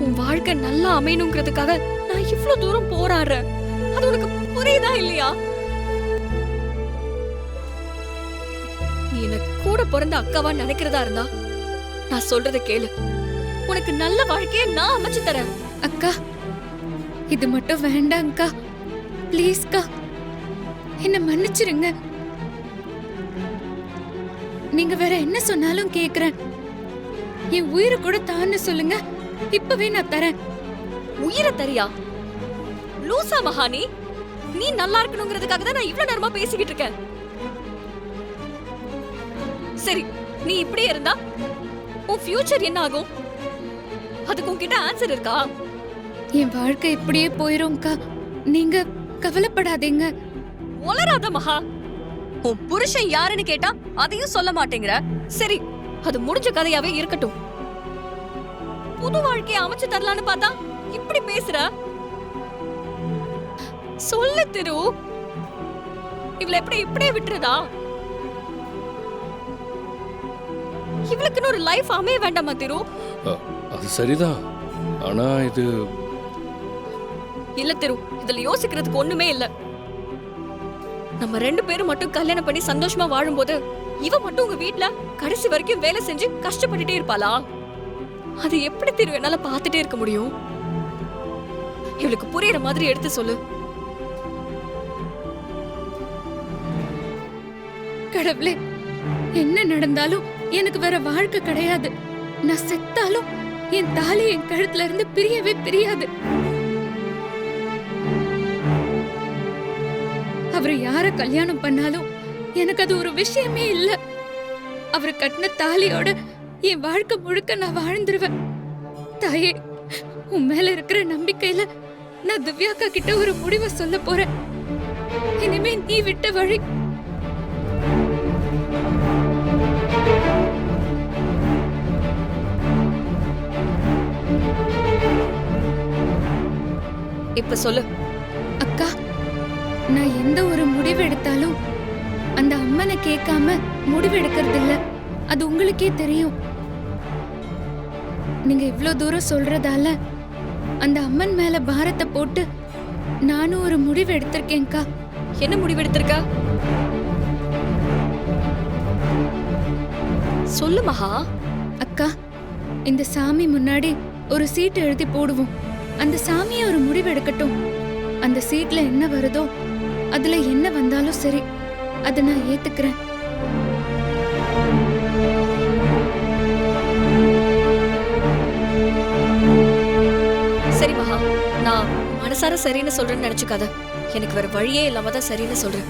உன் வாழ்க்கை நல்லா அமையணுங்கிறதுக்காக நான் இவ்வளவு தூரம் போராடுறேன். அது உனக்கு புரியுதா இல்லையா? நீ எனக்கு கூட பிறந்த அக்காவா நினைக்கிறதா இருந்தா நான் சொல்றத கேளு. உனக்கு நல்ல வாழ்க்கைய நான் அமைச்சு தரேன். அக்கா, இது மட்டும் வேண்டாம்க்கா. ப்ளீஸ்க்கா, என்ன மன்னிச்சிருங்க. நீங்க வேற என்ன சொன்னாலும் கேக்குறேன். என் உயிரை கூட தான்னு சொல்லுங்க, இப்பவே நான் தரேன். உயிரை தரியா? லூசா மகானி, நீ நல்லா இருக்கணுங்கிறதுக்காக தான் நான் இவ்வளவு நேரமா பேசிக்கிட்டு இருக்கேன். சரி, நீ இப்படியே இருந்தா உன் ஃபியூச்சர் என்ன ஆகும்? அதுக்கு உன்கிட்ட ஆன்சர் இருக்கா? என் வாழ்க்கை இப்படியே போயிரும்க்கா, நீங்க கவலைப்படாதீங்க. உளராத மகா. உன் புருஷன் யாருன்னு கேட்டா அதையும் சொல்ல மாட்டேங்கிற. சரி, அது முடிஞ்ச கதையாவே இருக்கட்டும். புது வாழ்க்கையை அமைச்சு தரலான்னு பார்த்தா இப்படி பேசுற. சொல்லு திரு, இவளை எப்படி இப்படியே விட்டுறதா? இவளுக்குன்னு ஒரு லைஃப் அமைய வேண்டாமா திரு? அது சரிதான், ஆனா இது இல்ல திரு, இதுல யோசிக்கிறதுக்கு ஒண்ணுமே இல்ல. நம்ம 2 பேரும் மட்டும் கல்யாணம் பண்ணி சந்தோஷமா வாழும்போது இவ மட்டும் உங்க வீட்ல கடைசி வரைக்கும் வேலை செஞ்சு கஷ்டப்பட்டுட்டே இருப்பாளா? அது எப்படி திரு என்னால பாத்துட்டே இருக்க முடியும்? இவளுக்கு புரியுற மாதிரி எடுத்து சொல்லு. கடவுளே, என்ன நடந்தாலும் எனக்கு வேற வாழ்க்கை கிடையாது. நான் செத்தாலும் என் தாலி என் கழுத்துல இருந்து பிரியவே பிரியாது. அவரு யார கல்யாணம் பண்ணாலும் எனக்கு அது ஒரு விஷயமே இல்ல. அவரு கட்டின தாலியோட என் வாழ்க்கை முழுக்க நான் வாழ்ந்துருவேன். தாயே, உன் மேல இருக்கிற நம்பிக்கையில நான் திவ்யாக்கா கிட்ட ஒரு முடிவை சொல்ல போறேன். இனிமே நீ விட்ட வழி. இப்ப சொல்லு. அக்கா, நான் எந்த ஒரு முடிவு எடுத்தாலும் அந்த அம்மனை கேட்காம முடிவு எடுக்கிறது இல்ல. அது உங்களுக்கே தெரியும். நீங்க இவ்ளோ தூரம் சொல்றதால அந்த அம்மன் மேல பாரத்தை போட்டு நானும் ஒரு முடிவு எடுத்திருக்கேன்க்கா. என்ன முடிவு எடுத்திருக்க? சொல்லு மகா. அக்கா, இந்த சாமி முன்னாடி ஒரு சீட்டு எழுதி போடுவோம். அந்த சாமியை ஒரு முடிவு எடுக்கட்டும். அந்த சீட்ல என்ன வருதோ, அதுல என்ன வந்தாலும் சரி, அதை நான் ஏத்துக்கிறேன். சரி மகா, நான் மனசார சரின்னு சொல்றேன்னு நினைச்சுக்காத. எனக்கு வேற வழியே இல்லாம தான் சரின்னு சொல்றேன்.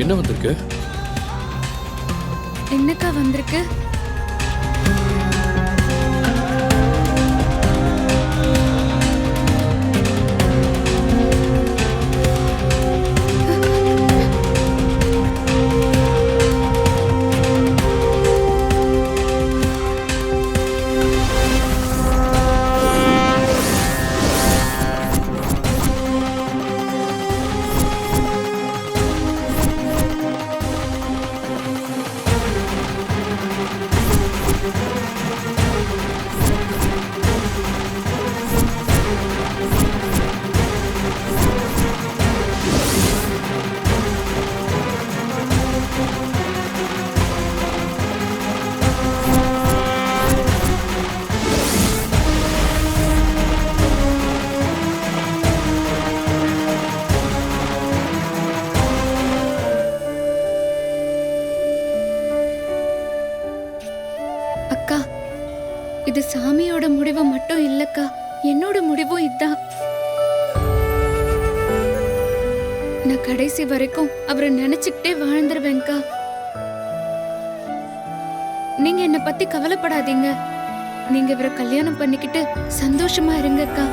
என்ன வந்திருக்கு? என்னக்கா வந்திருக்கு? அக்கா, இது சாமியோட முடிவு மட்டும் இல்லக்கா, என்னோட முடிவும் இதுதான். நான் கடைசி வரைக்கும் அவரை நினைச்சுக்கிட்டே வாழ்ந்துருவேன்க்கா. நீங்க என்ன பத்தி கவலைப்படாதீங்க. நீங்க இவரை கல்யாணம் பண்ணிக்கிட்டு சந்தோஷமா இருங்கக்கா.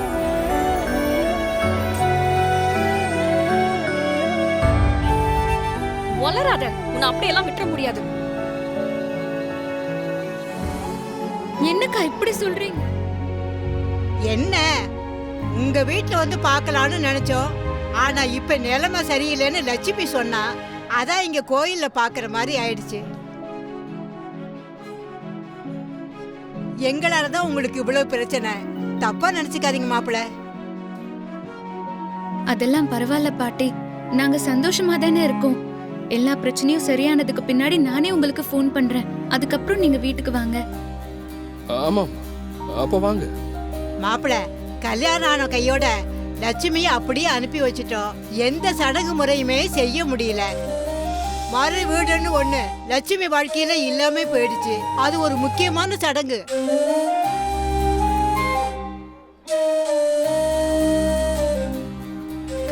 வளராத, உன்னை அப்படியெல்லாம் விட்டுற முடியாது. என்னக்கா இப்படி சொல்றீங்க? என்ன உங்க வீட்ல வந்து பார்க்கலான்னு நினைச்சோம். ஆனா இப்ப நிலைமை சரியில்லைன்னு லட்சுமி சொன்னா, அதான் இங்க கோயில்ல பாக்குற மாதிரி ஆயிடுச்சு. எங்களாலதான் உங்களுக்கு இவ்வளவு பிரச்சனை. தப்பா நினைச்சுக்காதீங்க மாப்பிள்ள. அதெல்லாம் பரவாயில்ல பாட்டி, நாங்க சந்தோஷமா தானே இருக்கோம். எல்லா பிரச்சனையும் சரியானதுக்கு பின்னாடி நானே உங்களுக்கு ஃபோன் பண்றேன். அதுக்கப்புறம் நீங்க வீட்டுக்கு வாங்க. ஆமாம், அப்ப வாங்க. மாப்பிள்ள, கல்யாணம் ஆன கையோட லட்சுமியை அப்படியே அனுப்பி வச்சிட்டோம். எந்த சடங்கு முறையுமே செய்ய முடியல. மறு வீடுன்னு ஒண்ணு லட்சுமி வாழ்க்கையில இல்லாம போயிடுச்சு. அது ஒரு முக்கியமான சடங்கு.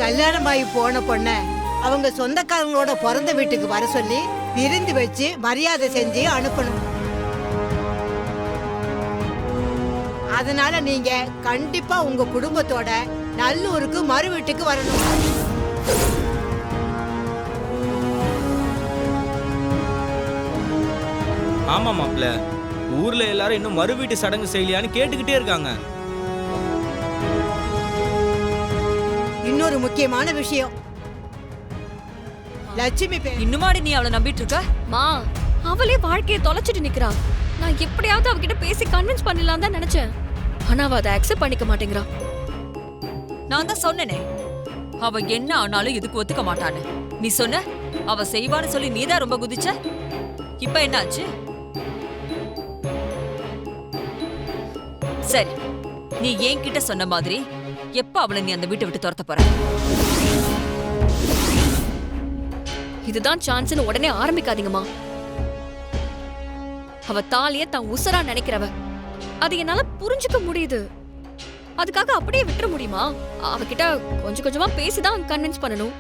கல்யாணமாயி போன பொண்ண அவங்க சொந்தக்காரங்களோட பிறந்த வீட்டுக்கு வர சொல்லி விருந்து வச்சு மரியாதை செஞ்சு அனுப்பணும். அதனால நீங்க கண்டிப்பா உங்க குடும்பத்தோட நல்லூருக்கு மறு வீட்டுக்கு வரணும். ஆமா மாப்ள, ஊர்ல எல்லாரும் இன்னும் மறு வீட்டு சடங்கு செய்யலையான்னு கேட்டுக்கிட்டே இருக்காங்க. இன்னொரு முக்கியமான விஷயம், லட்சுமி இன்னுமாடி நீ அவளை நம்பிட்டு இருக்க? மா, அவளே வாழ்க்கையை தொலைச்சிட்டு நிக்கிறா. நான் எப்படியாவது அவகிட்ட பேசி கன்வின்ஸ் பண்ணலாம் தான் நினைச்சேன். ஆனா அவ அதை அக்செப்ட் பண்ணிக்க மாட்டேங்கிறா. நான் தான் சொன்னேனே, அவ என்ன ஆனாலும் இதுக்கு ஒத்துக்க மாட்டான்னு. நீ சொன்ன அவ செய்வான்னு சொல்லி நீதான் ரொம்ப குதிச்ச. இப்ப என்ன ஆச்சு? சரி, நீ என்கிட்ட சொன்ன மாதிரி எப்ப அவளை நீ அந்த வீட்டை விட்டு துரத்த போற? இதுதான் சான்ஸ்னு உடனே ஆரம்பிக்காதீங்கம்மா. அவ தாலிய தான் உசரா நினைக்கிறவ. அது என்னால புரிஞ்சுக்க முடியுது. அதுக்காக அப்படியே விட்டுற முடியுமா? அவகிட்ட கொஞ்சம் கொஞ்சமா பேசிதான் கன்வின்ஸ் பண்ணணும்.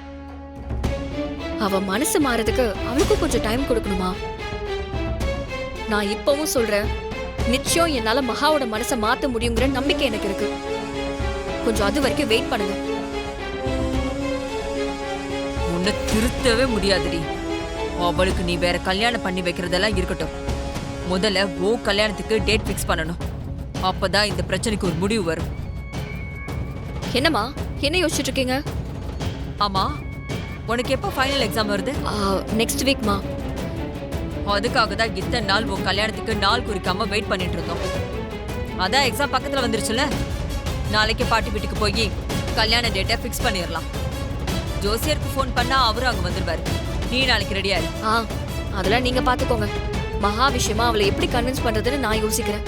அவ மனசு மாறதுக்கு அவளுக்கும் கொஞ்சம் டைம் கொடுக்கணுமா? நான் இப்பவும் சொல்றேன், நிச்சயம் என்னால மகாவோட மனசை மாத்த முடியுங்கிற நம்பிக்கை எனக்கு இருக்கு. கொஞ்சம் அது வரைக்கும் வெயிட் பண்ணுங்க. உன்னை திருத்தவே முடியாதுடி. அவளுக்கு நீ வேற கல்யாணம் பண்ணி வைக்கிறதெல்லாம் இருக்கட்டும். முதல்ல ஓ கல்யாணத்துக்கு டேட் ஃபிக்ஸ் பண்ணணும். அப்பதான் இந்த பிரச்சனைக்கு ஒரு முடிவு வரும். என்னம்மா, என்ன யோசிச்சுட்டு இருக்கீங்க? ஆமா, உனக்கு எப்போ ஃபைனல் எக்ஸாம் வருது? நெக்ஸ்ட் வீக்மா. அதுக்காக தான் இத்தனை நாள் உன் கல்யாணத்துக்கு நாள் குறிக்காம வெயிட் பண்ணிட்டு இருந்தோம். அதான் எக்ஸாம் பக்கத்துல வந்துருச்சுல. நாளைக்கு பாட்டி வீட்டுக்கு போய் கல்யாண டேட்டை ஃபிக்ஸ் பண்ணிடலாம். ஜோசியருக்கு ஃபோன் பண்ணா அவரும் அங்க வந்துருவாரு. நீ நாளைக்கு ரெடியா இரு. அதெல்லாம் நீங்க பாத்துக்கோங்க. மகா விஷயமா அவளை எப்படி கன்வின்ஸ் பண்றதுன்னு நான் யோசிக்கிறேன்.